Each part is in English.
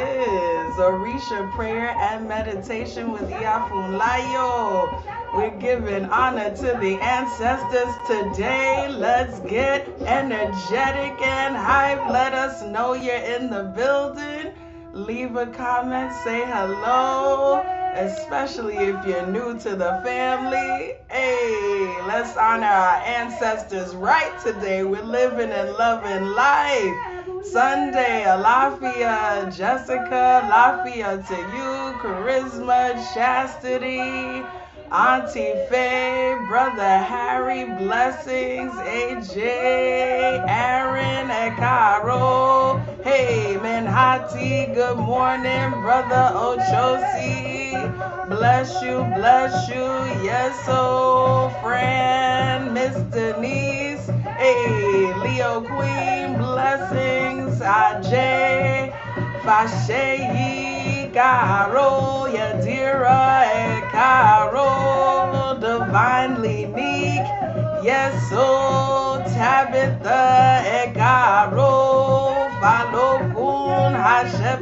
is Orisa Prayer and Meditation with Iya Funlayo. We're giving honor to the ancestors today. Let's get energetic and hype. Let us know you're in the building. Leave a comment, say hello, especially if you're new to the family. Hey, let's honor our ancestors right today. We're living and loving life. Sunday, Alafia, Jessica, Lafia to you, Charisma, Chastity, Auntie Faye, Brother Harry, blessings, AJ, Aaron, and Caro. Hey, Manhattan, good morning, Brother Ochosi. Bless you, yes, oh, friend, Miss Denise. Hey, Leo Queen, blessings, Ajay, Fasheyi, Caro, Yadira, and Caro, divinely meek, yes, oh, Tabitha, and Caro, Falokun, Cashapp,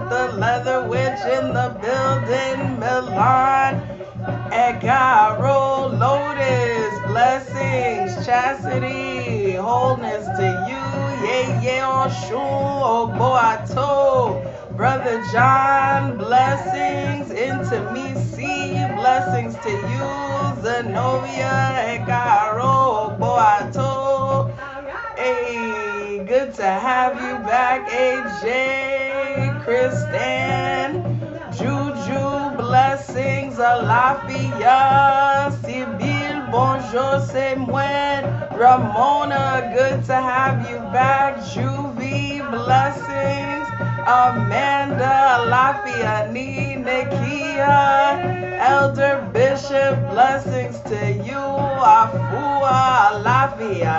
the leather witch in the building, Milan, and Caro, Lotus, blessings, chastity, wholeness to you, Oshun, Oboato, Brother John, blessings, intimacy, blessings to you, Zenobia, and Caro, Oboato. Hey, good to have you back, AJ, Kristen, Juju, blessings, Alafia, Sibyl, bonjour, c'est moi, Ramona, good to have you back, Juvie, blessings, Amanda, Alafia, Nikia, Elder Bishop, blessings to you, Afua, Alafia,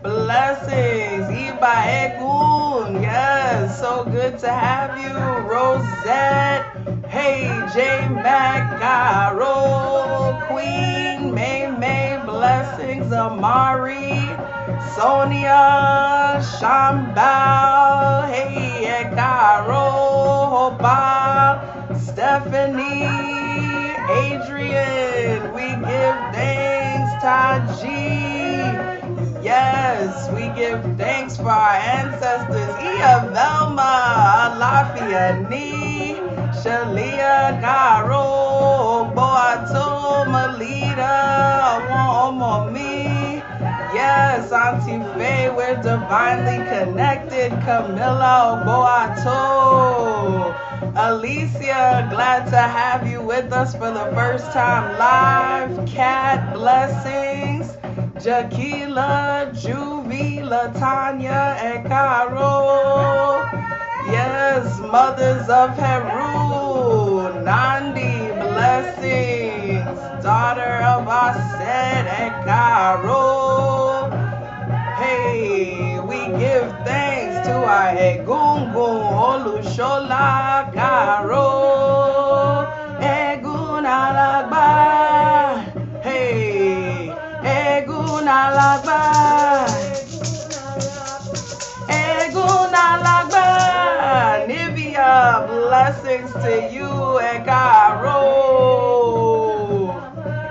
blessings, Iba Egun, yes, so good to have you, Rosette, hey, J Mac, Caro, Queen, May, blessings, Amari, Sonia, Shambal, hey, Caro, Hopa, Stephanie, Adrian, we give thanks, Taji. Yes, we give thanks for our ancestors. Iya Velma, Alafia Ni, Shalia Caro, Boato, Melita, Omomi. Yes, Auntie Faye, we're divinely connected. Camilla, Boato. Alicia, glad to have you with us for the first time live. Cat, blessings. Jaquila, Juvie, Latanya, and Caro. Yes, mothers of Heru, Nandi, blessings. Daughter of Aset and Caro. Hey, we give thanks to our Egun, Olushola, Caro. Egun Alagba. Hey. Egun Alagba, Egun Alagba, Nivea, blessings to you, Caro.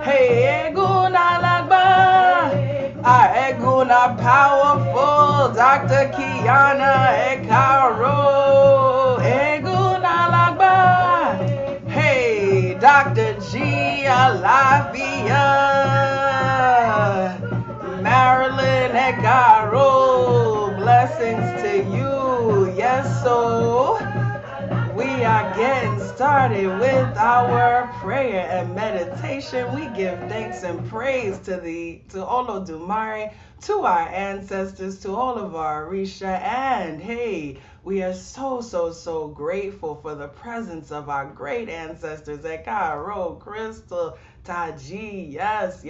Hey, Egun Alagba, our Egun are powerful, Dr. Kiana, Caro. Egun Alagba, hey, Dr. G, Alafia. Marilyn and Caro, blessings to you. Yes, so we are getting started with our prayer and meditation. We give thanks and praise to Olodumare, to our ancestors, to all of our Orisha, and hey, we are so grateful for the presence of our great ancestors, Caro, Crystal, Taji, yes.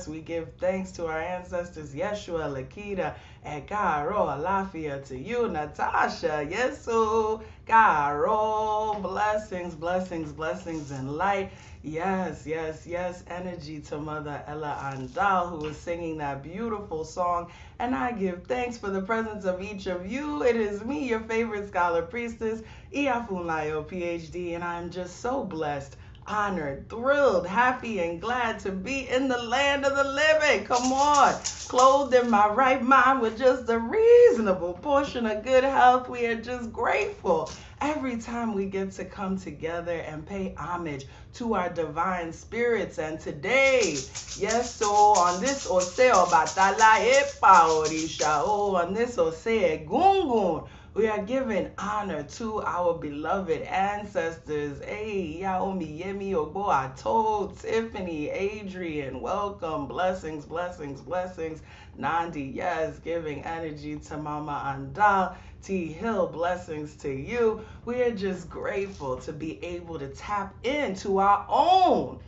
We give thanks to our ancestors, Yeshua, Lakita, and Caro, Alafia to you, Natasha, yes, so Caro. Blessings, blessings, blessings, and light. Yes, yes, yes. Energy to Mother Ella Andal, who is singing that beautiful song. And I give thanks for the presence of each of you. It is me, your favorite scholar priestess, Iya Funlayo, PhD, and I'm just so blessed, honored, thrilled, happy, and glad to be in the land of the living. Come on. Clothed in my right mind with just a reasonable portion of good health. We are just grateful every time we get to come together and pay homage to our divine spirits. And today, yes, so on this Oseo Batala Epa Orisha, on this Oseo Egun, we are giving honor to our beloved ancestors. Hey, Yaomi, Yemi, Ogbo, Ato, Tiffany, Adrian, welcome, blessings, blessings, blessings. Nandi, yes, giving energy to Mama Andal. T. Hill, blessings to you. We are just grateful to be able to tap into our own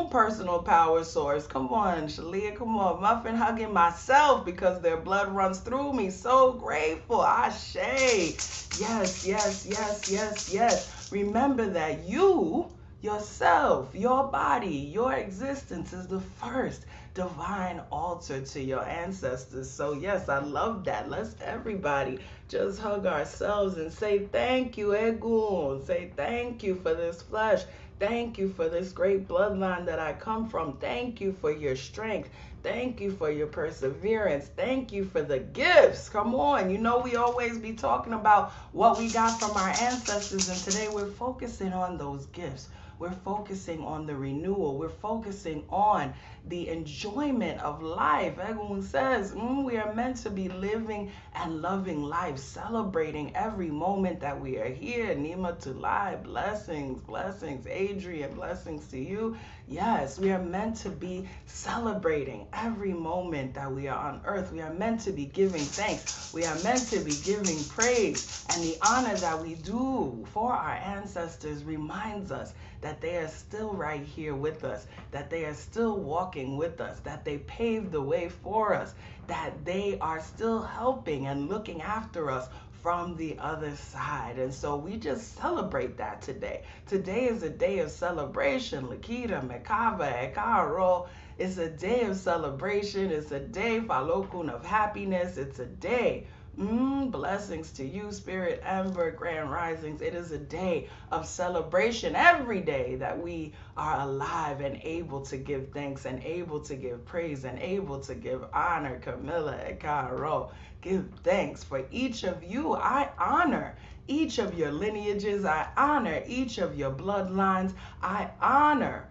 personal power source. Come on, Shalia, come on. Muffin hugging myself because their blood runs through me. So grateful. Ashe. Yes, yes, yes, yes, yes. Remember that you, yourself, your body, your existence is the first divine altar to your ancestors. So yes, I love that. Let's everybody just hug ourselves and say thank you, Egun. Say thank you for this flesh. Thank you for this great bloodline that I come from. Thank you for your strength. Thank you for your perseverance. Thank you for the gifts. Come on. You know, we always be talking about what we got from our ancestors, and today we're focusing on those gifts. We're focusing on the renewal. We're focusing on the enjoyment of life. Everyone says we are meant to be living and loving life, celebrating every moment that we are here. Nima Tulai, blessings, blessings. Adrian, blessings to you. Yes, we are meant to be celebrating every moment that we are on earth. We are meant to be giving thanks. We are meant to be giving praise. And the honor that we do for our ancestors reminds us that they are still right here with us, that they are still walking with us, that they paved the way for us, that they are still helping and looking after us from the other side. And so we just celebrate that today. Today is a day of celebration. Lakita, Mekava, Ekaro. It's a day of celebration. It's a day, Falokun, of happiness. It's a day. Blessings to you, Spirit Amber, Grand Risings. It is a day of celebration every day that we are alive and able to give thanks and able to give praise and able to give honor. Camilla and Caro, give thanks for each of you. I honor each of your lineages. I honor each of your bloodlines. I honor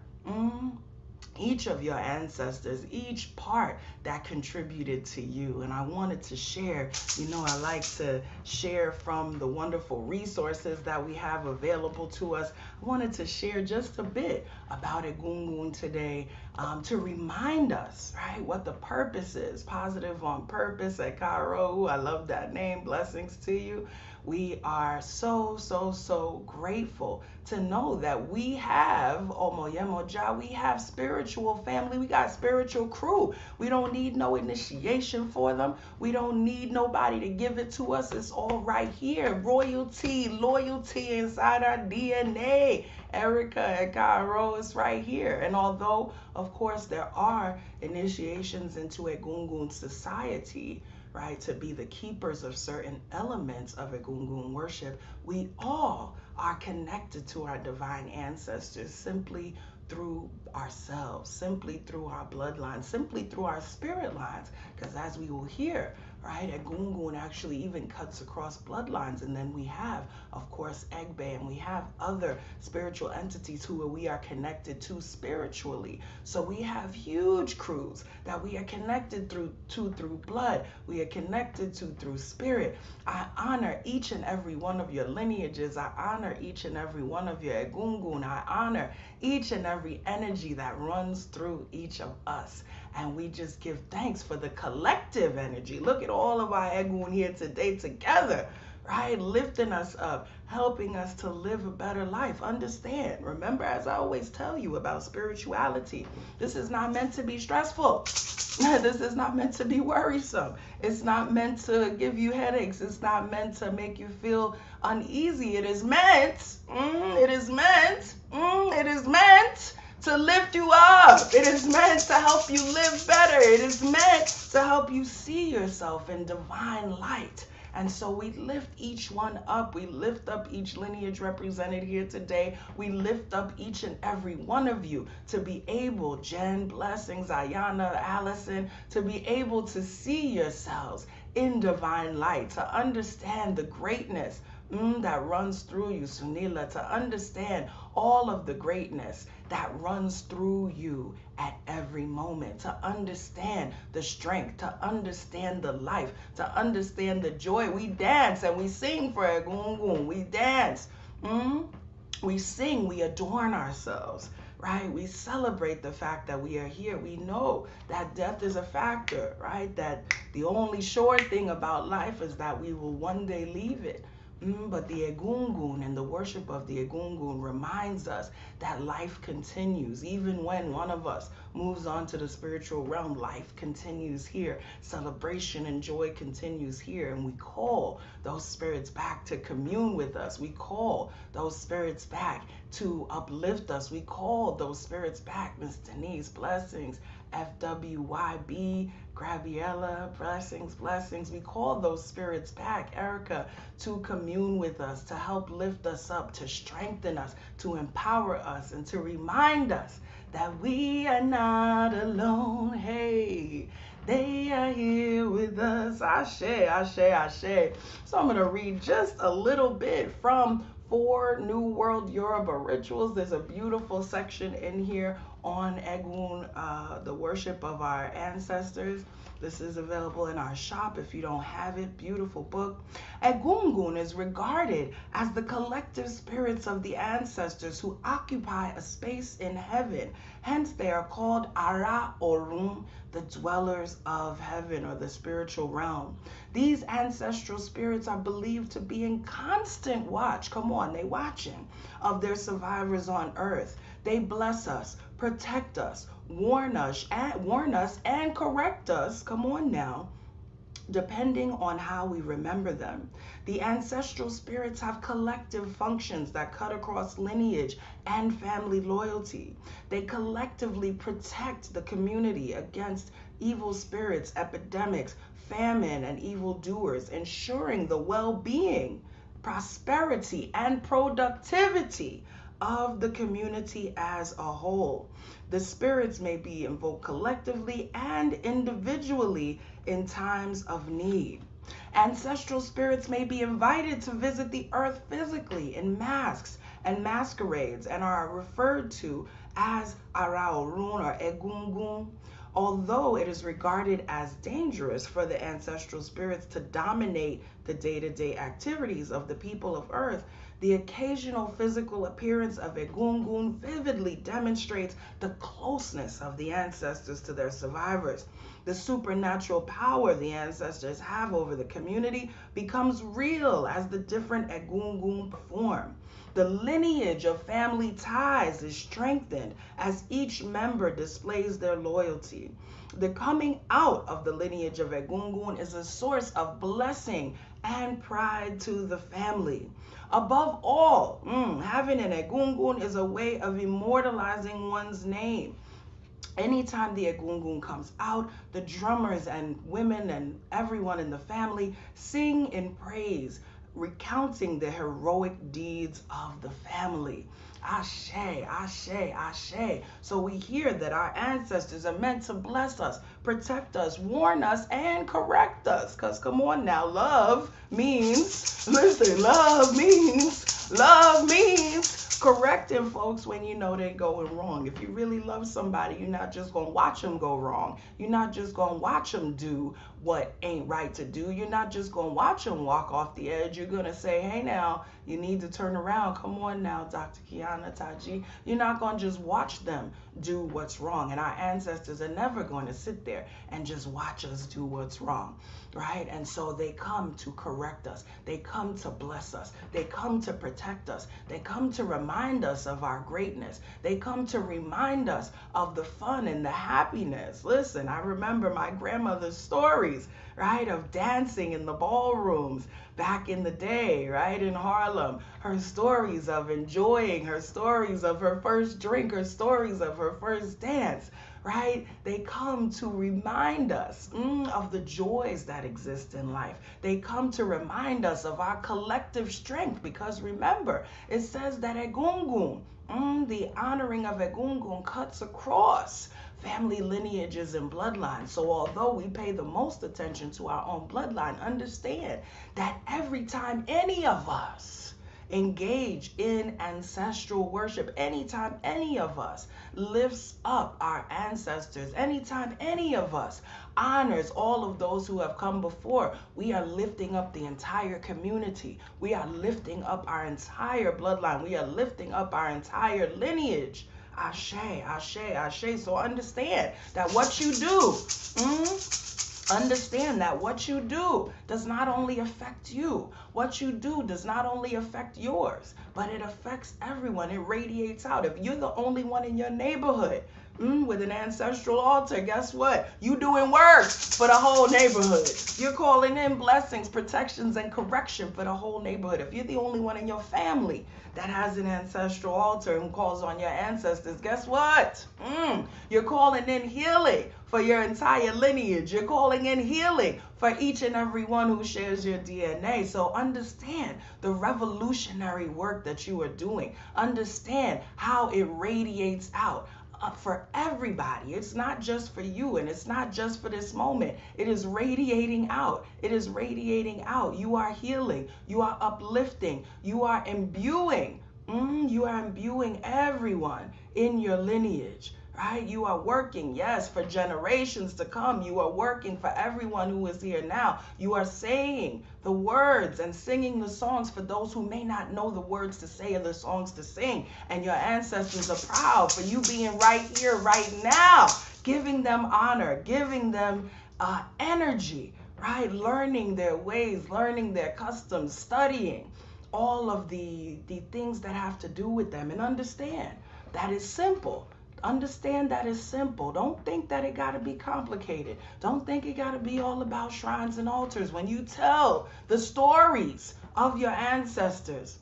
each of your ancestors, each part that contributed to you. And I wanted to share, I like to share from the wonderful resources that we have available to us. I wanted to share just a bit about Egungun today to remind us, right, what the purpose is. Positive on purpose at Cairo. I love that name. Blessings to you. We are so, so, so grateful to know that we have Omoyemoja, we have spiritual family, we got spiritual crew. We don't need no initiation for them. We don't need nobody to give it to us. It's all right here. Royalty, loyalty inside our DNA. Erica and Cairo is right here. And although, of course, there are initiations into Egungun society, right, to be the keepers of certain elements of Egungun worship, we all are connected to our divine ancestors simply through ourselves, simply through our bloodlines, simply through our spirit lines. Because as we will hear, right, Egungun actually even cuts across bloodlines. And then we have, of course, Egbe, and we have other spiritual entities who we are connected to spiritually. So we have huge crews that we are connected to through blood. We are connected to through spirit. I honor each and every one of your lineages. I honor each and every one of your Egungun. I honor each and every energy that runs through each of us. And we just give thanks for the collective energy. Look at all of our Egun here today together, right? Lifting us up, helping us to live a better life. Understand, remember, as I always tell you about spirituality, this is not meant to be stressful. This is not meant to be worrisome. It's not meant to give you headaches. It's not meant to make you feel uneasy. It is meant, it is meant to lift you up. It is meant to help you live better. It is meant to help you see yourself in divine light. And so we lift each one up. We lift up each lineage represented here today. We lift up each and every one of you to be able, Jen, blessings, Ayana, Allison, to be able to see yourselves in divine light, to understand the greatness that runs through you, Sunila, to understand all of the greatness that runs through you at every moment, to understand the strength, to understand the life, to understand the joy. We dance and we sing for Egun. We dance, we sing, we adorn ourselves, right? We celebrate the fact that we are here. We know that death is a factor, right? That the only sure thing about life is that we will one day leave it. But the Egungun and the worship of the Egungun reminds us that life continues. Even when one of us moves on to the spiritual realm, life continues here. Celebration and joy continues here. And we call those spirits back to commune with us. We call those spirits back to uplift us. We call those spirits back, Miss Denise, blessings, FWYB, Graviella, blessings. We call those spirits back, Erica, to commune with us, to help lift us up, to strengthen us, to empower us, and to remind us that we are not alone. Hey, they are here with us. Ashe, ashe, ashe. So I'm going to read just a little bit from 4 New World Yoruba Rituals. There's a beautiful section in here on Egun, the worship of our ancestors. This is available in our shop if you don't have it. Beautiful book. Egungun is regarded as the collective spirits of the ancestors who occupy a space in heaven. Hence, they are called Ara Orun, the dwellers of heaven, or the spiritual realm. These ancestral spirits are believed to be in constant watch. Come on, they watching of their survivors on earth. They bless us, protect us, warn us and correct us. Come on now, depending on how we remember them. The ancestral spirits have collective functions that cut across lineage and family loyalty. They collectively protect the community against evil spirits, epidemics, famine, and evildoers, ensuring the well-being, prosperity, and productivity of the community as a whole. The spirits may be invoked collectively and individually in times of need. Ancestral spirits may be invited to visit the earth physically in masks and masquerades and are referred to as Araorun or Egungun. Although it is regarded as dangerous for the ancestral spirits to dominate the day-to-day activities of the people of Earth, the occasional physical appearance of Egungun vividly demonstrates the closeness of the ancestors to their survivors. The supernatural power the ancestors have over the community becomes real as the different Egungun perform. The lineage of family ties is strengthened as each member displays their loyalty. The coming out of the lineage of Egungun is a source of blessing and pride to the family. Above all, having an Egungun is a way of immortalizing one's name. Anytime the Egungun comes out, the drummers and women and everyone in the family sing in praise, recounting the heroic deeds of the family. Ashe, ashe, ashe. So we hear that our ancestors are meant to bless us, protect us, warn us, and correct us. Because come on now, love means correcting folks when you know they're going wrong. If you really love somebody, you're not just going to watch them go wrong. You're not just going to watch them do what ain't right to do. You're not just going to watch them walk off the edge. You're going to say, hey, now, you need to turn around. Come on now, Dr. Kiana Taji. You're not going to just watch them do what's wrong. And our ancestors are never going to sit there and just watch us do what's wrong, right? And so they come to correct us. They come to bless us. They come to protect us. They come to remind us of our greatness. They come to remind us of the fun and the happiness. Listen, I remember my grandmother's stories, right, of dancing in the ballrooms back in the day, right, in Harlem. Her stories of enjoying, her stories of her first drink, her stories of her first dance, right? They come to remind us of the joys that exist in life. They come to remind us of our collective strength, because remember, it says that Egungun, the honoring of Egungun cuts across family lineages and bloodlines. So although we pay the most attention to our own bloodline, understand that every time any of us engage in ancestral worship, anytime any of us lifts up our ancestors, anytime any of us honors all of those who have come before, we are lifting up the entire community. We are lifting up our entire bloodline. We are lifting up our entire lineage. Ashe, ashe, ashe. So understand that what you do, understand that what you do does not only affect you. What you do does not only affect yours, but it affects everyone. It radiates out. If you're the only one in your neighborhood with an ancestral altar, guess what? You doing work for the whole neighborhood. You're calling in blessings, protections, and correction for the whole neighborhood. If you're the only one in your family that has an ancestral altar and calls on your ancestors, guess what? You're calling in healing for your entire lineage. You're calling in healing for each and every one who shares your DNA. So understand the revolutionary work that you are doing. Understand how it radiates out for everybody. It's not just for you, and it's not just for this moment. It is radiating out. It is radiating out. You are healing. You are uplifting. You are imbuing. You are imbuing everyone in your lineage. Right? You are working, yes, for generations to come. You are working for everyone who is here now. You are saying the words and singing the songs for those who may not know the words to say or the songs to sing. And your ancestors are proud for you being right here, right now, giving them honor, giving them energy, right? Learning their ways, learning their customs, studying all of the things that have to do with them. And understand that is simple. Understand that it's simple. Don't think that it got to be complicated. Don't think it got to be all about shrines and altars. When you tell the stories of your ancestors,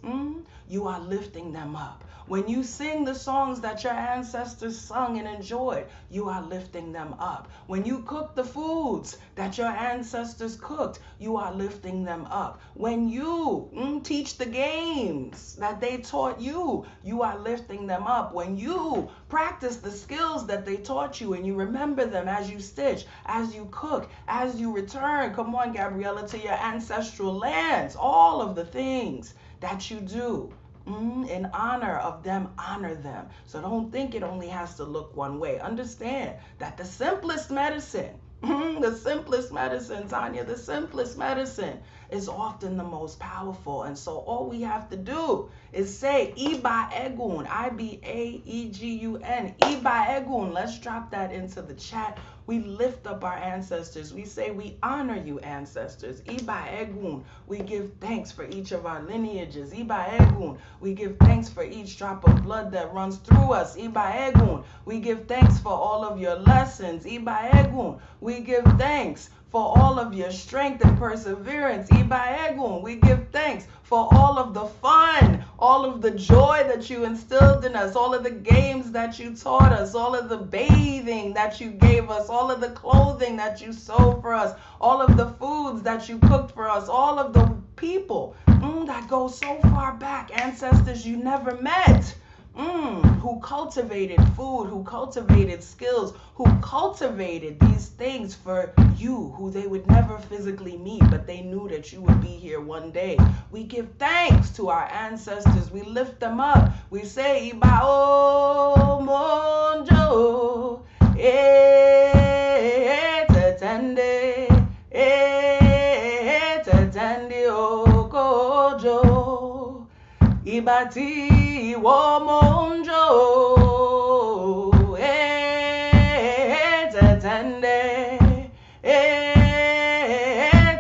you are lifting them up. When you sing the songs that your ancestors sung and enjoyed, you are lifting them up. When you cook the foods that your ancestors cooked, you are lifting them up. When you teach the games that they taught you, you are lifting them up. When you practice the skills that they taught you and you remember them as you stitch, as you cook, as you return, come on, Gabriella, to your ancestral lands, all of the things that you do in honor of them, honor them. So don't think it only has to look one way. Understand that the simplest medicine, Tanya, the simplest medicine is often the most powerful. And so all we have to do is say, Iba Egun, I-B-A-E-G-U-N, Iba Egun. Let's drop that into the chat. We lift up our ancestors. We say we honor you, ancestors. Iba Egun. We give thanks for each of our lineages. Iba Egun. We give thanks for each drop of blood that runs through us. Iba Egun. We give thanks for all of your lessons. Iba Egun. We give thanks for all of your strength and perseverance. Iba Egun. We give thanks for all of the fun, all of the joy that you instilled in us, all of the games that you taught us, all of the bathing that you gave us, all of the clothing that you sewed for us, all of the foods that you cooked for us, all of the people that go so far back, ancestors you never met, who cultivated food, who cultivated skills, who cultivated these things for you, who they would never physically meet, but they knew that you would be here one day. We give thanks to our ancestors. We lift them up. We say, Ibao Monjo, Tetende, ibati womonjo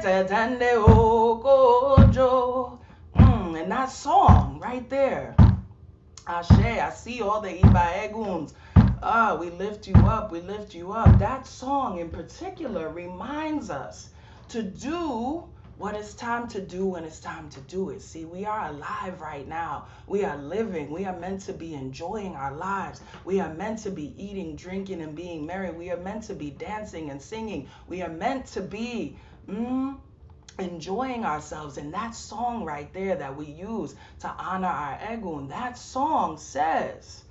tetende okojo. And that song right there, Ashe, I see all the Eguns. We lift you up, we lift you up. That song in particular reminds us to do what it's time to do when it's time to do it. See, we are alive right now. We are living. We are meant to be enjoying our lives. We are meant to be eating, drinking, and being merry. We are meant to be dancing and singing. We are meant to be enjoying ourselves. And that song right there that we use to honor our Egun, that song says,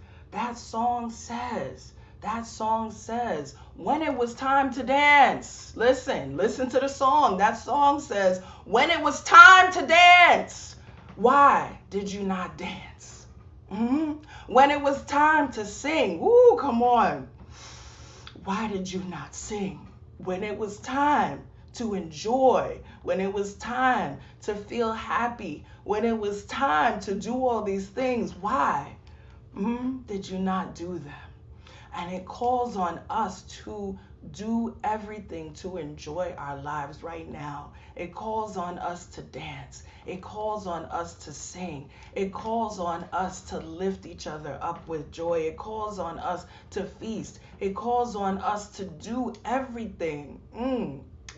when it was time to dance. Listen to the song. That song says, when it was time to dance, why did you not dance? When it was time to sing, woo, come on, why did you not sing? When it was time to enjoy, when it was time to feel happy, when it was time to do all these things, why did you not do them? And it calls on us to do everything to enjoy our lives right now. It calls on us to dance. It calls on us to sing. It calls on us to lift each other up with joy. It calls on us to feast. It calls on us to do everything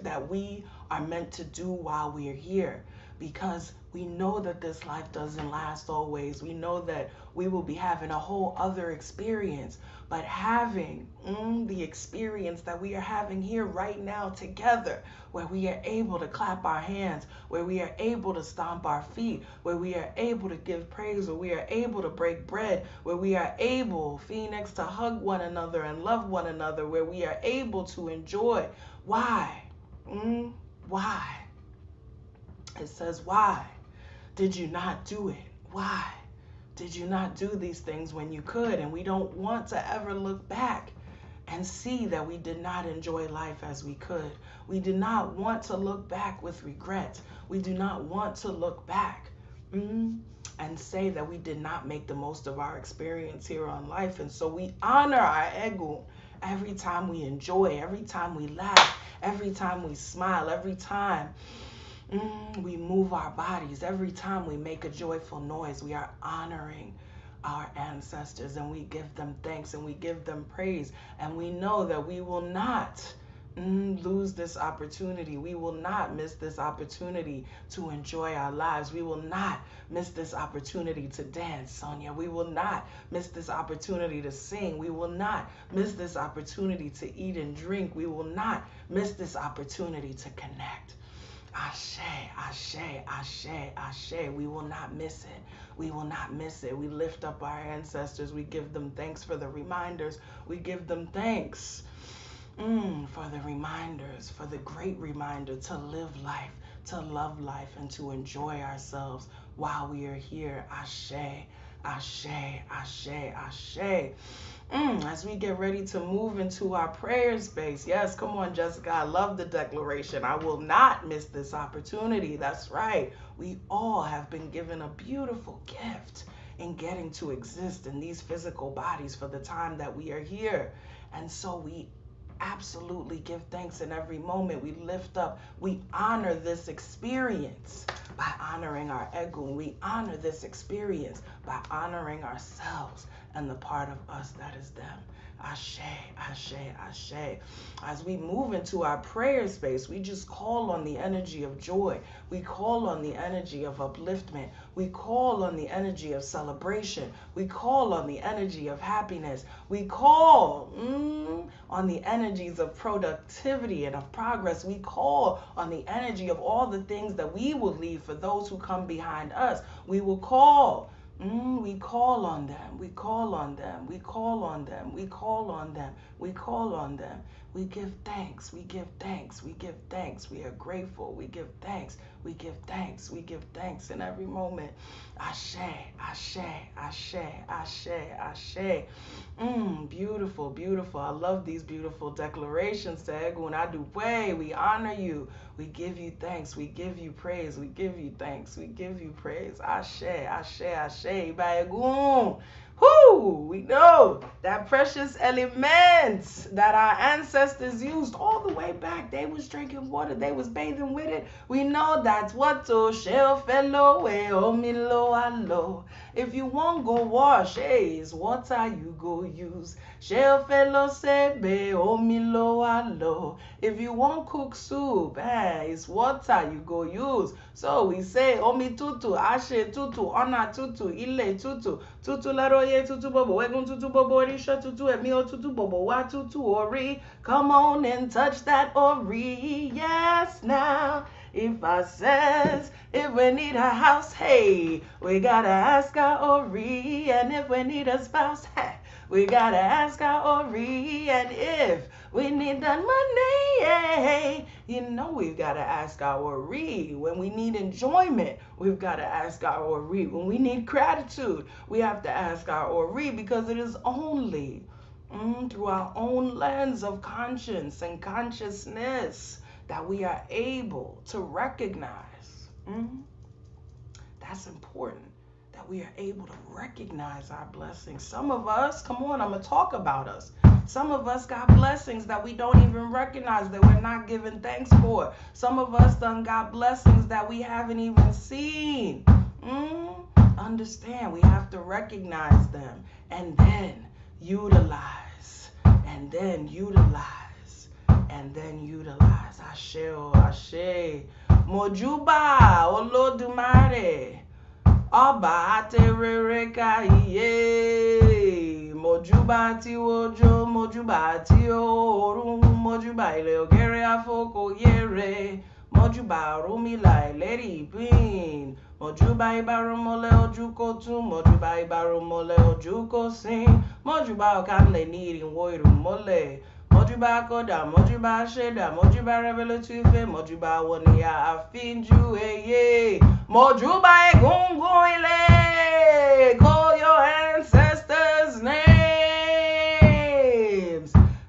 that we are meant to do while we are here. Because we know that this life doesn't last always. We know that we will be having a whole other experience. But having the experience that we are having here right now together, where we are able to clap our hands, where we are able to stomp our feet, where we are able to give praise, where we are able to break bread, where we are able, Phoenix, to hug one another and love one another, where we are able to enjoy. Why? Why? It says, why did you not do it? Why did you not do these things when you could? And we don't want to ever look back and see that we did not enjoy life as we could. We do not want to look back with regret. We do not want to look back and say that we did not make the most of our experience here on life. And so we honor our Egun every time we enjoy, every time we laugh, every time we smile, every time we move our bodies. Every time we make a joyful noise, we are honoring our ancestors, and we give them thanks and we give them praise. And we know that we will not lose this opportunity. We will not miss this opportunity to enjoy our lives. We will not miss this opportunity to dance, Sonia. We will not miss this opportunity to sing. We will not miss this opportunity to eat and drink. We will not miss this opportunity to connect. Ashe, ashe, ashe, ashe. We will not miss it. We will not miss it. We lift up our ancestors. We give them thanks for the reminders. We give them thanks for the reminders, for the great reminder to live life, to love life, and to enjoy ourselves while we are here. Ashe, ashe, ashe, ashe. As we get ready to move into our prayer space. Yes, come on, Jessica. I love the declaration. I will not miss this opportunity. That's right. We all have been given a beautiful gift in getting to exist in these physical bodies for the time that we are here. And so we absolutely give thanks in every moment. We lift up, we honor this experience by honoring our Egun. We honor this experience by honoring ourselves and the part of us that is them. Ashe, ashe, ashe. As we move into our prayer space, we just call on the energy of joy. We call on the energy of upliftment. We call on the energy of celebration. We call on the energy of happiness. We call on the energies of productivity and of progress. We call on the energy of all the things that we will leave for those who come behind us. We will call. We call on them. We call on them. We call on them. We call on them. We call on them. We give thanks. We give thanks. We give thanks. We are grateful. We give thanks. We give thanks. We give thanks in every moment. Ashe, ashe, ashe, ashe, ashe. Beautiful, beautiful. I love these beautiful declarations to Egun Adupe. We honor you. We give you thanks. We give you praise. We give you thanks. We give you praise. Ashe, ashe, ashe. By Egun. Whoo! We know that precious element that our ancestors used all the way back. They was drinking water. They was bathing with it. We know that's what to shell fellow way omilo alo. If you won't go wash, hey, it's water you go use. Shell fellow say be omilo alo. If you won't cook soup, hey, it's water you go use. So we say omi tutu, ashe tutu, ona tutu, ile tutu, tutu laroye tutu bobo, Egun tutu bobo, Orisha tutu, emio tutu bobo, wa tutu ori. Come on and touch that ori, yes now. If I says, if we need a house, hey, we gotta ask our ori. And if we need a spouse, hey, we gotta ask our ori. And if we need that money, hey, you know we've gotta ask our ori. When we need enjoyment, we've gotta ask our ori. When we need gratitude, we have to ask our ori, because it is only through our own lens of conscience and consciousness that we are able to recognize. That's important, that we are able to recognize our blessings. Some of us, come on, I'm going to talk about us. Some of us got blessings that we don't even recognize, that we're not giving thanks for. Some of us done got blessings that we haven't even seen. Understand, we have to recognize them and then utilize, and then utilize, and then utilize. Ashe o ashe. Mojuba Olodumare. Ọba aterere ka iye. Mojuba ti ojo, mojuba ti orun, mojuba ile ogere afoko yere. Mojuba rumila ileri bin. Mojuba ibarumole ojuko tu, mojuba ibarumole ojuko sin. Mojuba okanle niri woiru mole. Mojuba koda, mojuba sheda, mojuba revelatuve, mojuba wonia afinju eye. Mojuba egungu ile. Call your ancestors' names.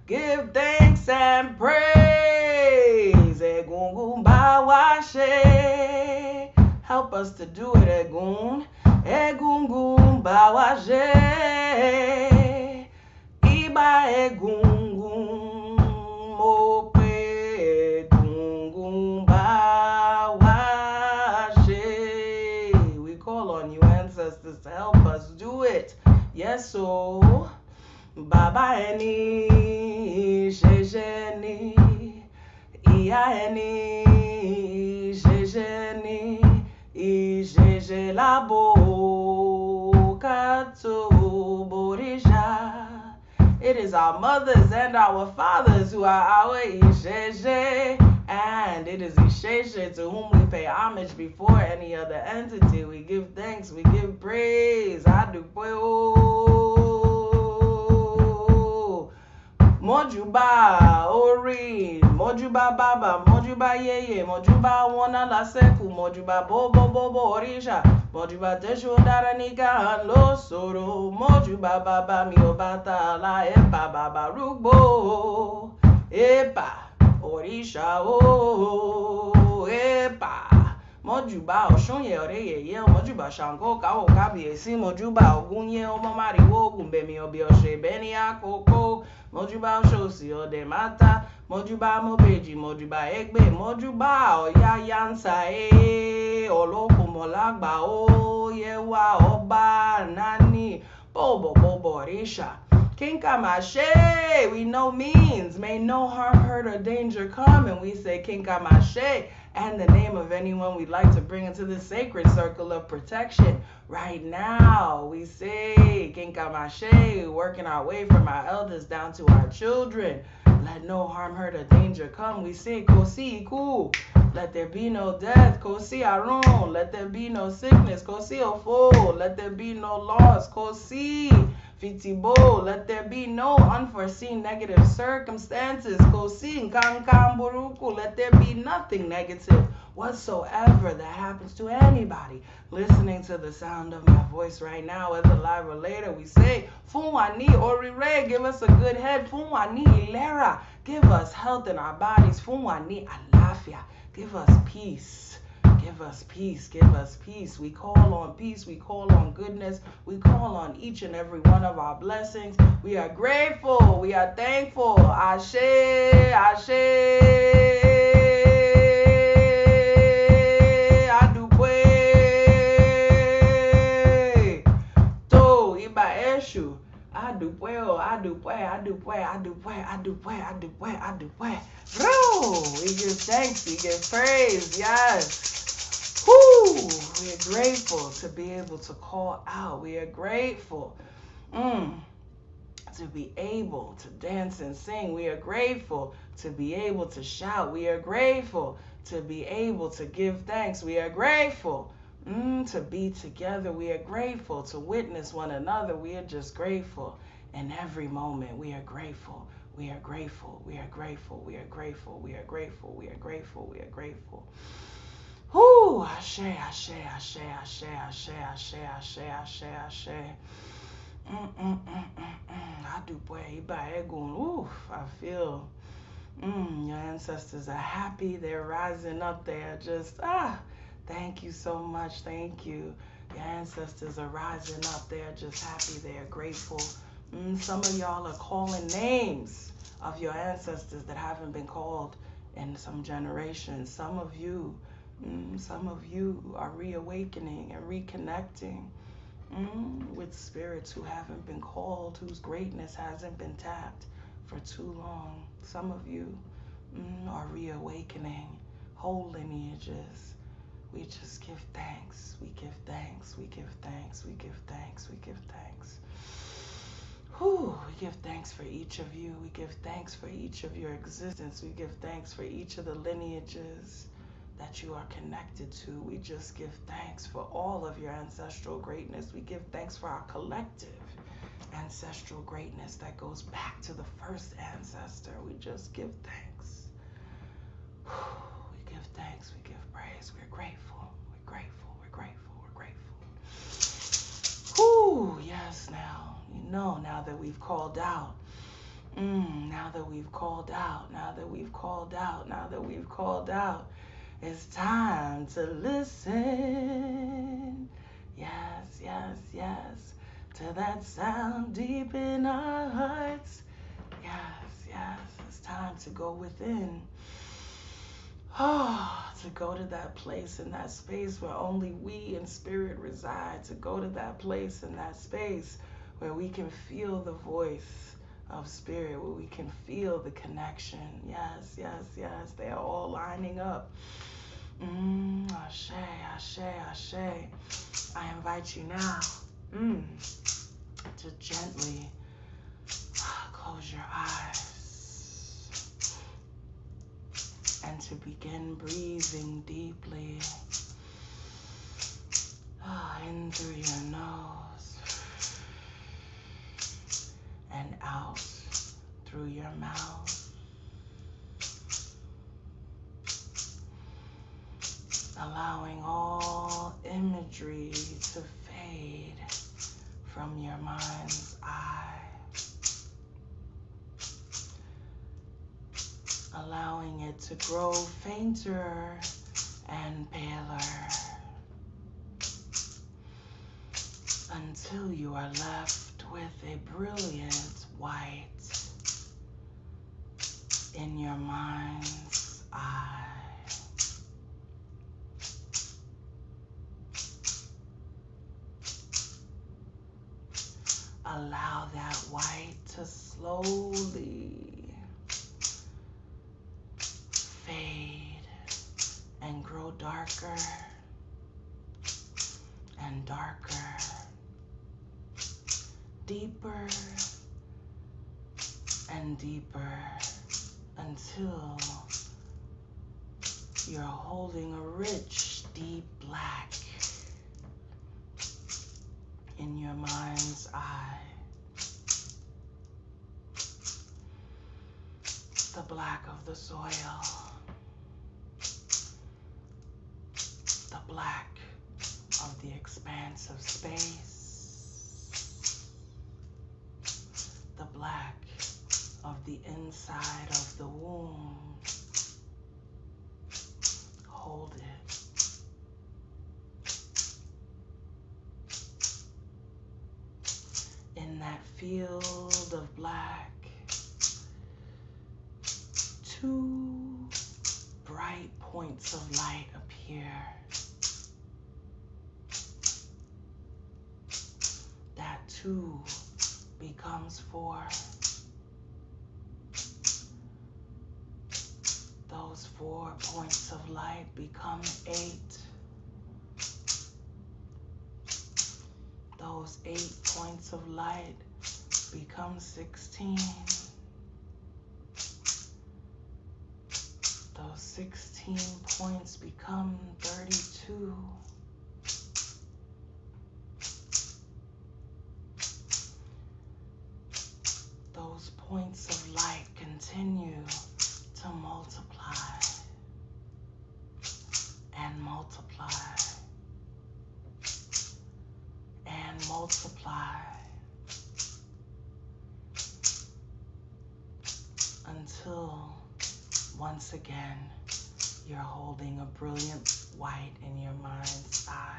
Give thanks and praise. Egungu bawashe. Help us to do it, Egun. Egungu bawashe. Iba egungun mope egungun bawashe. We call on you, ancestors, to help us do it. Yes, so Baba eni shejeni, Iya eni shejeni, Ijeje labo kato borisha. It is our mothers and our fathers who are our Isheje, and it is Isheje to whom we pay homage before any other entity. We give thanks, we give praise. Mojuba Ori, Mojuba Baba, Mojuba Yeye, Mojuba Wana Laseku, Mojuba Bobo Bobo Orisha, Mojuba Tesho Daranika Lo Soro, Mojuba Baba Miobata La Epa Baba Rugbo, Epa Orisha O Epa. Mojuba Oshunye Oreye, Mojuba Shango Kao Kabiesi, Mojuba Ogunye Omamari Wogun Bemi Obioshe Beni Akoko, Mojuba Oshosi Ode Mata, Mojuba Mobeji, Mojuba Egbe, Mojuba Oya Yansa Oloko Molagba O Yewa Oba Nani Bobo Bobo Risha. Kinkamashe, we know means may no harm, hurt, or danger come, and we say Kinkamashe and the name of anyone we'd like to bring into this sacred circle of protection. Right now, we say Kinkamashe, working our way from our elders down to our children. Let no harm, hurt, or danger come. We say Kosi Iku, let there be no death. Kosi Arun, let there be no sickness. Kosi Ofo, let there be no loss. Kosi Fitibo, let there be no unforeseen negative circumstances. Kosin, Kankamburuku, let there be nothing negative whatsoever that happens to anybody listening to the sound of my voice right now, whether live or later. We say, Funwani Orire, give us a good head. Funwani Ilera, give us health in our bodies. Funwani Alafia, give us peace. Give us peace, give us peace. We call on peace, we call on goodness, we call on each and every one of our blessings. We are grateful, we are thankful. Ashe, Ashe, Adupwe, To, Iba Eshu, Adupwe, Adupwe. Bro, we give thanks, we give praise, yes. Woo! We are grateful to be able to call out. We are grateful to be able to dance and sing. We are grateful to be able to shout. We are grateful to be able to give thanks. We are grateful to be together. We are grateful to witness one another. We are just grateful in every moment. We are grateful. We are grateful. We are grateful. We are grateful. We are grateful. We are grateful. We are grateful. Whoo! Ashe, Ashe, Ashe, Ashe, Ashe, Ashe, Ashe, Ashe, Ashe. Adupwe, Iba Egun. Oof, I feel your ancestors are happy. They're rising up. They're just, thank you so much. Thank you. Your ancestors are rising up. They're just happy. They're grateful. Some of y'all are calling names of your ancestors that haven't been called in some generations. Some of you are reawakening and reconnecting with spirits who haven't been called, whose greatness hasn't been tapped for too long. Some of you are reawakening whole lineages. We just give thanks. We give thanks. We give thanks. We give thanks. We give thanks. Whew, we give thanks for each of you. We give thanks for each of your existence. We give thanks for each of the lineages that you are connected to. We just give thanks for all of your ancestral greatness. We give thanks for our collective ancestral greatness that goes back to the first ancestor. We just give thanks. We give thanks. We give praise. We're grateful. We're grateful. We're grateful. We're grateful. Whew, yes, now, now that we've called out, now that we've called out, now that we've called out, now that we've called out, it's time to listen. Yes, yes, yes, to that sound deep in our hearts. Yes, yes, it's time to go within. To go to that place and that space where only we in spirit reside. To go to that place and that space where we can feel the voice of spirit, where we can feel the connection. Yes, yes, yes, they are all lining up. Ashe, Ashe, Ashe. I invite you now to gently close your eyes and to begin breathing deeply in through your nose and out through your mouth. Allowing all imagery to fade from your mind's eye. Allowing it to grow fainter and paler until you are left with a brilliant white in your mind's eye. Allow that white to slowly fade and grow darker and darker, deeper and deeper, until you're holding a rich, deep black in your mind's eye. black of the soil, the black of the expanse of space, the black of the inside of the womb. Hold it. In that field of black, two bright points of light appear. That two becomes four. Those 4 points of light become 8. Those 8 points of light become 16. Those 16 points become 32. Those points of light continue to multiply and multiply and multiply until once again you're holding a brilliant white in your mind's eye.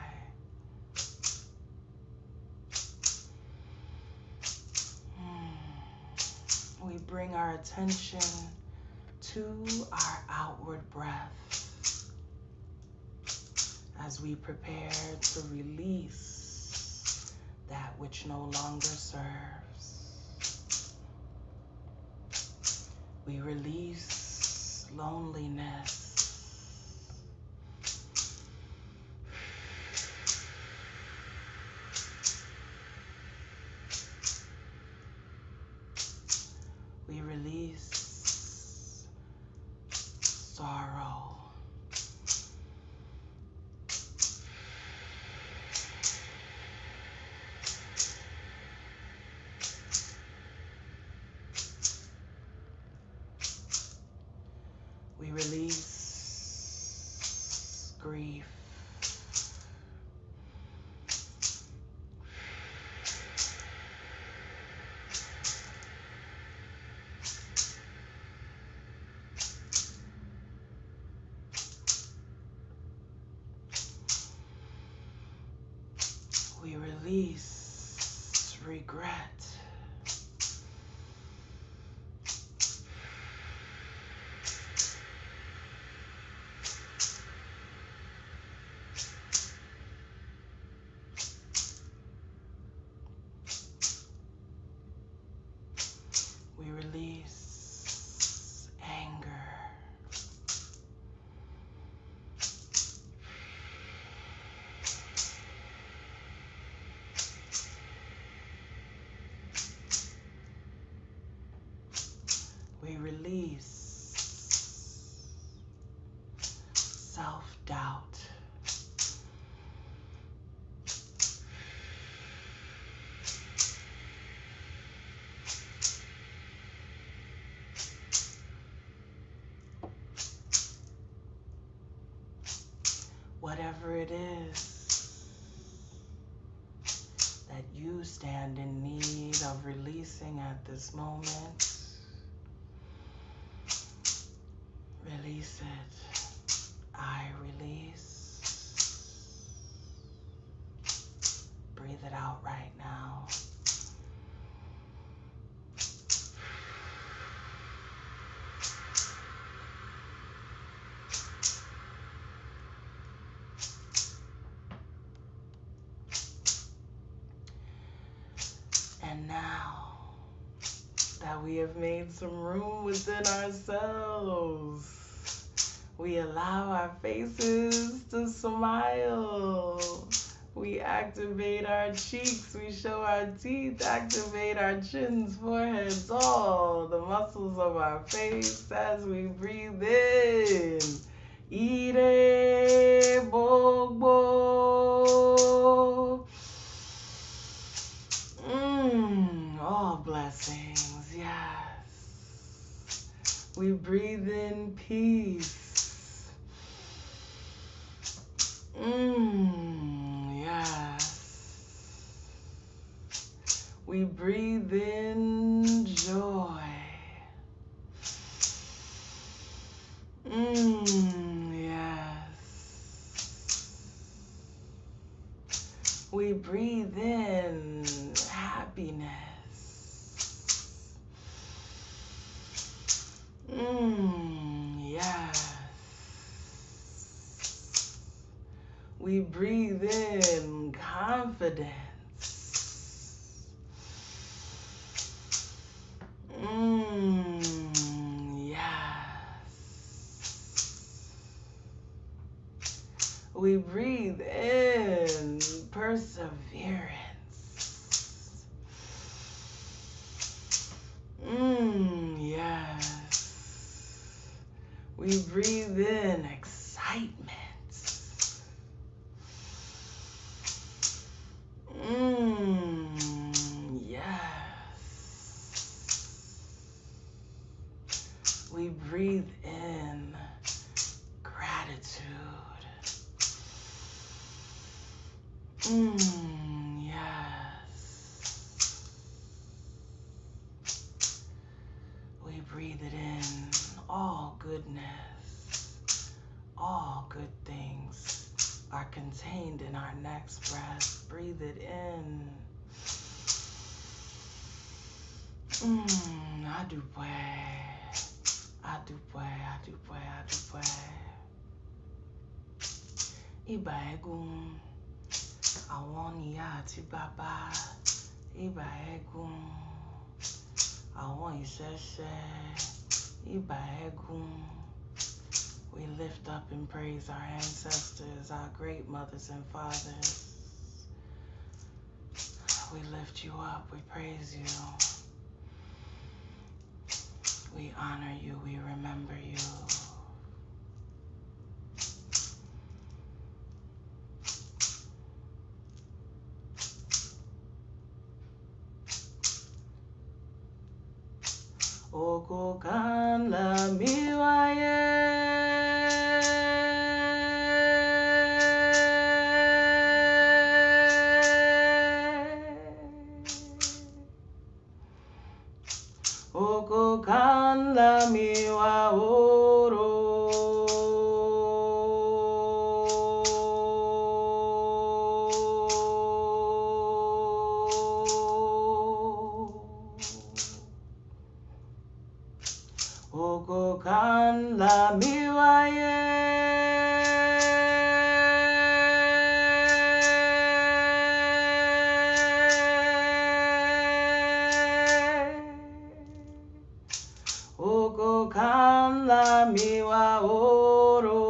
We bring our attention to our outward breath as we prepare to release that which no longer serves. We release loneliness. We release sorrow. We release grief. We release regret. We release anger. We release self-doubt. Whatever it is that you stand in need of releasing at this moment, release it. I release. Breathe it out right now. And now that we have made some room within ourselves, we allow our faces to smile. We activate our cheeks, we show our teeth, activate our chins, foreheads, all the muscles of our face as we breathe in. Ire Bogbo. All blessings, yes. We breathe in peace. Yes. We breathe in joy. Yes. We breathe in happiness. Yes. We breathe in confidence. Yes. We breathe in perseverance. Yes. We breathe in excitement. Yes. We breathe in gratitude. Yes. We breathe it in. All goodness, all good things are contained in our next breath. Breathe it in. Adupwe. Iba Egun, àwọn ìyá àti bàbá. Iba Egun, àwọn ìṣẹ̀ṣẹ̀. Iba Egun. We lift up and praise our ancestors, our great mothers and fathers. We lift you up, we praise you. We honor you, we remember you. Oko kan la miwaye. Oko kan la miwa oro. Oko kan la miwaye. Oko kan la miwa oro.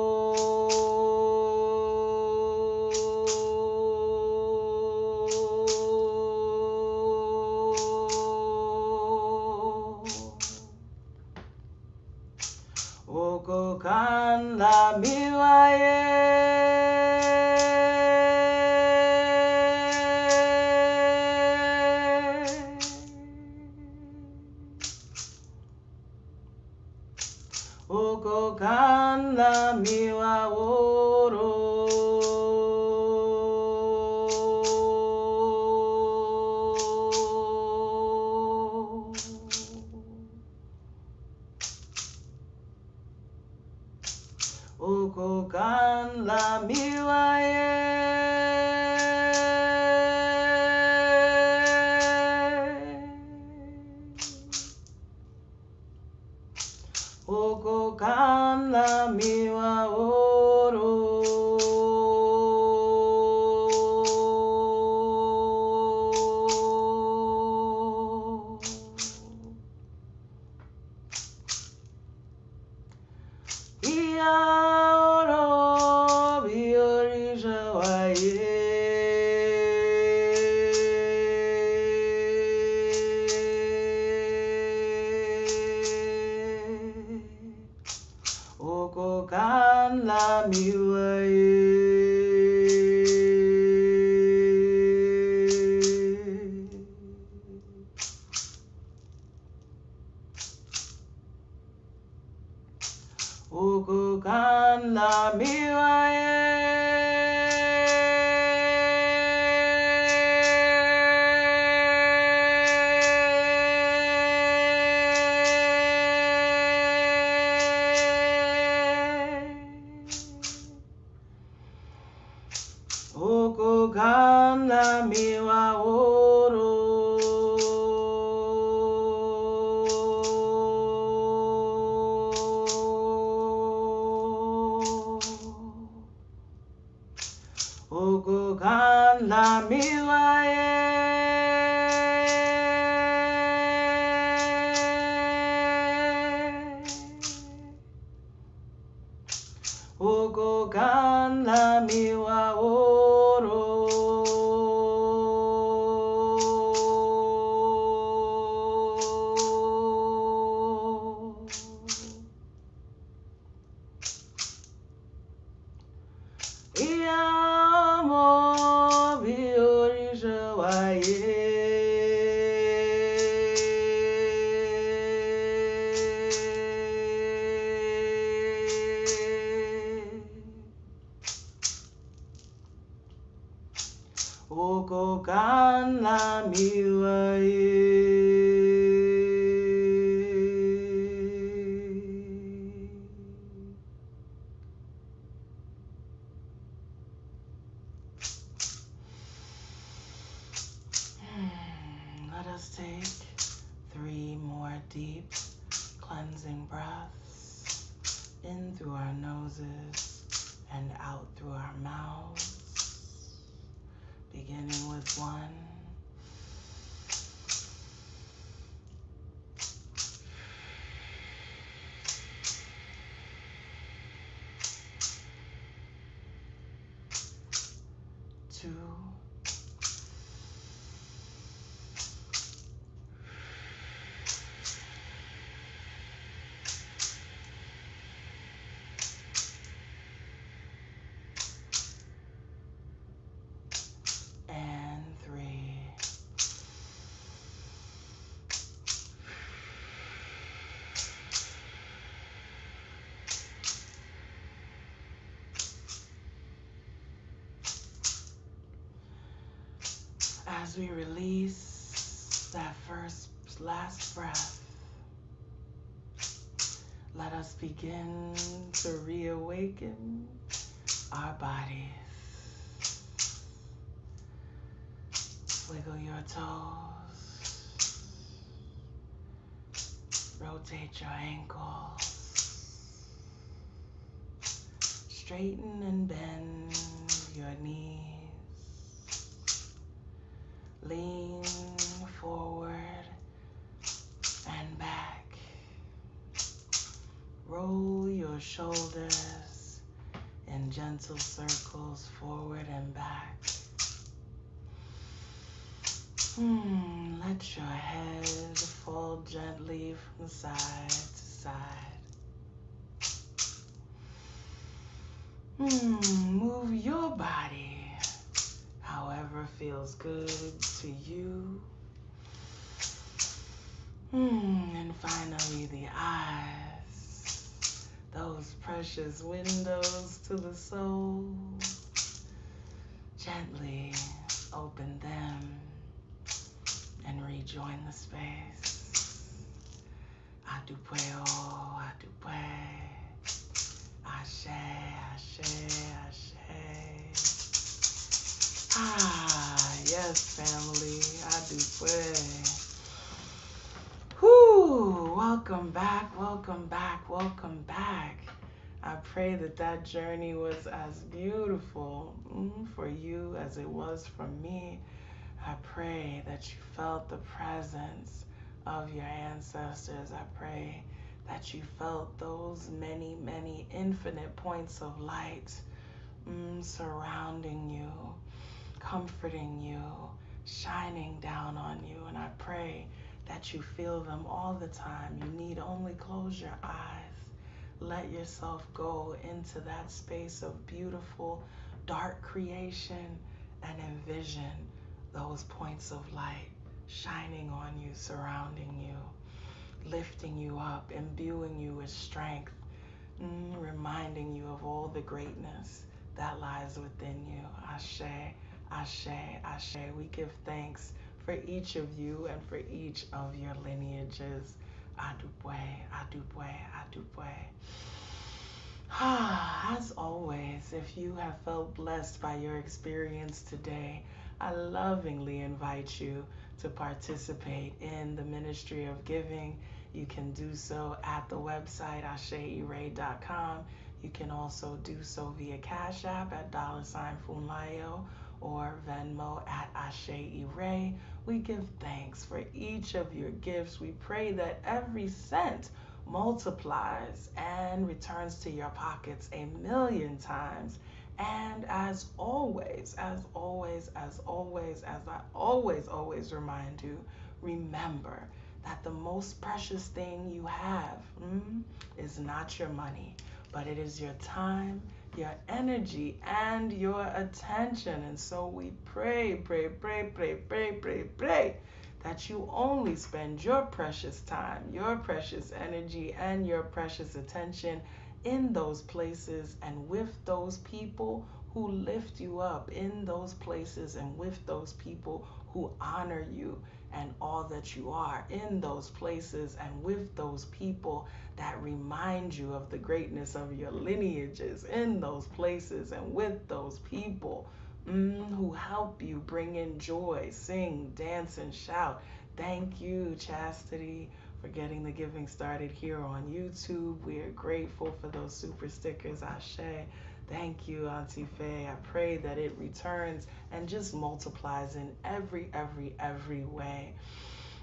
Oko kan la miwaye. Oko kan la miwa oro. Oko kan la miwaye. Oko kan la miwa oro. Iya oro bi orisa waye. Oko kan la miwaye. Ukukan la Ukukan la miwa oro. Ukukan la miwa Ukukan la miwa oro. Iya mo bi orisa waye. Ukukan la miwa Let us take 3 more deep cleansing breaths in through our noses and out through our mouths. Beginning with 1. 2. And 3. As we release that last breath, let us begin to reawaken our bodies. Wiggle your toes. Rotate your ankles. Straighten and bend your knees. Lean forward and back. Roll your shoulders in gentle circles forward and back. Let your head fall gently from side to side. Move your body however feels good to you. And finally, the eyes, those precious windows to the soul. Gently open them and rejoin the space. Adupeo, adupe. Ashe, ashe, ashe. Yes, family, adupe. Welcome back, welcome back, welcome back. I pray that journey was as beautiful for you as it was for me. I pray that you felt the presence of your ancestors. I pray that you felt those many, many infinite points of light surrounding you, comforting you, shining down on you. And I pray that you feel them all the time. You need only close your eyes. Let yourself go into that space of beautiful, dark creation and envision those points of light shining on you, surrounding you, lifting you up, imbuing you with strength, reminding you of all the greatness that lies within you. Ashe, Ashe, Ashe. We give thanks for each of you and for each of your lineages. Adubwe, Adubwe, Adubwe. As always, if you have felt blessed by your experience today, I lovingly invite you to participate in the ministry of giving. You can do so at the website asheire.com. You can also do so via Cashapp at $Funlayo or Venmo at Ashe Ire. We give thanks for each of your gifts. We pray that every cent multiplies and returns to your pockets 1,000,000 times. And as always, as I always remind you, remember that the most precious thing you have is not your money, but it is your time, your energy, and your attention. And so we pray that you only spend your precious time, your precious energy, and your precious attention in those places and with those people who lift you up, in those places and with those people who honor you and all that you are, in those places and with those people that remind you of the greatness of your lineages, in those places and with those people who help you bring in joy, sing, dance, and shout. Thank you, Chastity, for getting the giving started here on YouTube. We are grateful for those super stickers. Ashe. Thank you, Auntie Faye. I pray that it returns and just multiplies in every way.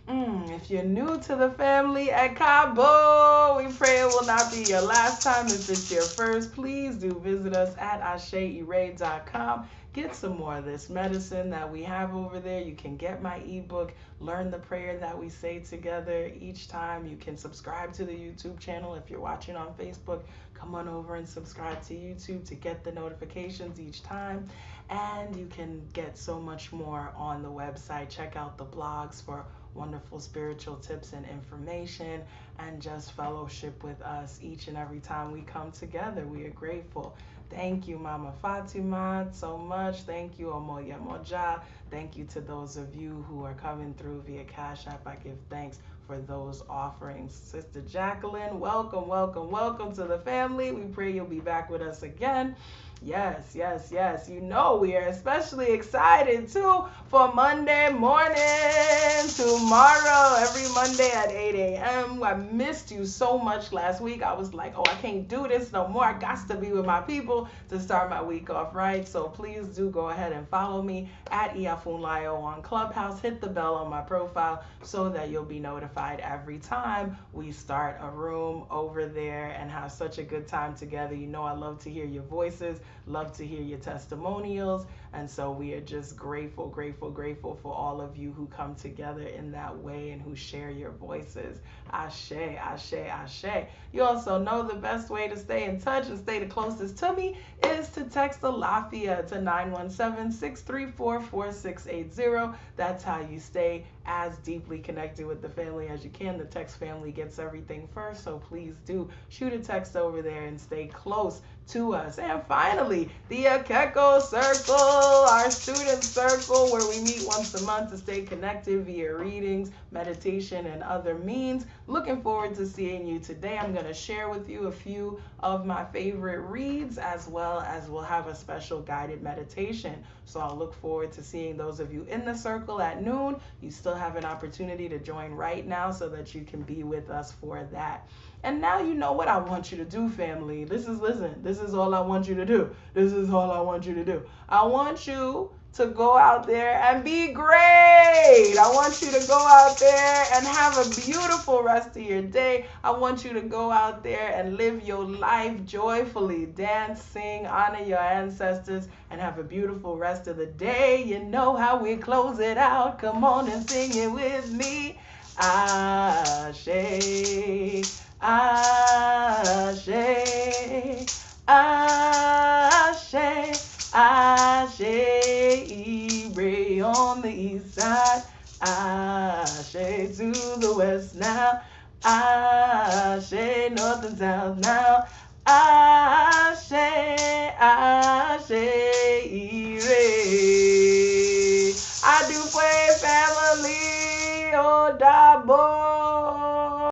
If you're new to the family at Cabo, we pray it will not be your last time. If it's your first, please do visit us at asheire.com. Get some more of this medicine that we have over there. You can get my ebook, learn the prayer that we say together each time. You can subscribe to the YouTube channel. If you're watching on Facebook, come on over and subscribe to YouTube to get the notifications each time. And you can get so much more on the website. Check out the blogs for wonderful spiritual tips and information, and just fellowship with us each and every time we come together. We are grateful. Thank you, Mama Fatima, so much. Thank you, Omoya Moja. Thank you to those of you who are coming through via Cash App. I give thanks for those offerings. Sister Jacqueline, welcome, welcome, welcome to the family. We pray you'll be back with us again. Yes. You know we are especially excited too for Monday morning tomorrow, every Monday at 8 a.m. I missed you so much last week. I was like, oh, I can't do this no more. I got to be with my people to start my week off right. So please do go ahead and follow me at IyaFunlayo on Clubhouse. Hit the bell on my profile so that you'll be notified every time we start a room over there and have such a good time together. You know I love to hear your voices, love to hear your testimonials, and so we are just grateful for all of you who come together in that way and who share your voices. Ashe, Ashe, Ashe. You also know the best way to stay in touch and stay the closest to me is to text Alafia to 917-634-4680. That's how you stay as deeply connected with the family as you can. The text family gets everything first, so please do shoot a text over there and stay close to us. And finally, the Akeko Circle, our student circle where we meet once a month to stay connected via readings, meditation, and other means. Looking forward to seeing you today. I'm going to share with you a few of my favorite reads, as well as we'll have a special guided meditation. So I'll look forward to seeing those of you in the circle at noon. You still have an opportunity to join right now so that you can be with us for that. And now you know what I want you to do, family. This is all I want you to do. This is all I want you to do. I want you to go out there and be great. I want you to go out there and have a beautiful rest of your day. I want you to go out there and live your life joyfully. Dance, sing, honor your ancestors, and have a beautiful rest of the day. You know how we close it out. Come on and sing it with me. Ashe, Ashe, Ashe, Ashe, Ire on the east side, Ashe to the west now, Ashe north and south now, Ase Ire. I do pray, family. Oh, Dabo.